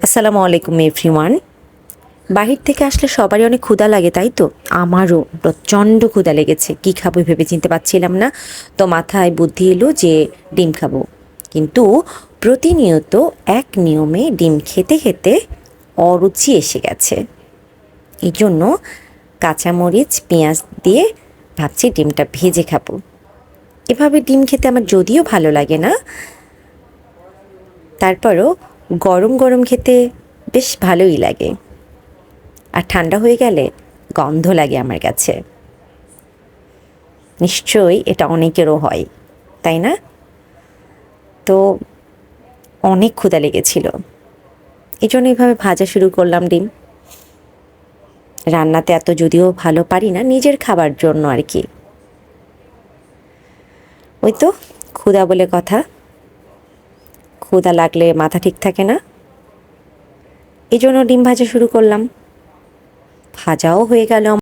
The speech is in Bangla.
আসসালামু আলাইকুম এভরিওয়ান। বাহির থেকে আসলে সবারই অনেক ক্ষুধা লাগে, তাই তো? আমারও প্রচণ্ড ক্ষুধা লেগেছে। কি খাবো ভেবে চিনতে পারছিলাম না, তো মাথায় বুদ্ধি এলো যে ডিম খাবো। কিন্তু প্রতিনিয়ত এক নিয়মে ডিম খেতে খেতে অরুচি এসে গেছে। এই জন্য কাঁচামরিচ পেঁয়াজ দিয়ে ভাবছি ডিমটা ভেজে খাবো। এভাবে ডিম খেতে আমার যদিও ভালো লাগে না, তারপরও গরম গরম খেতে বেশ ভালোই লাগে। আর ঠান্ডা হয়ে গেলে গন্ধ লাগে আমার কাছে। নিশ্চয়ই এটা অনেকেরও হয়, তাই না? তো অনেক ক্ষুধা লেগেছিল, এই জন্য এইভাবে ভাজা শুরু করলাম ডিম। রান্নাতে এত যদিও ভালো পারি না, নিজের খাবার জন্য আর কি। ওই তো, ক্ষুধা বলে কথা, ক্ষুধা লাগলে মাথা ঠিক থাকে না, এই জন্য ডিম ভাজা শুরু করলাম। ভাজাও হয়ে গেল।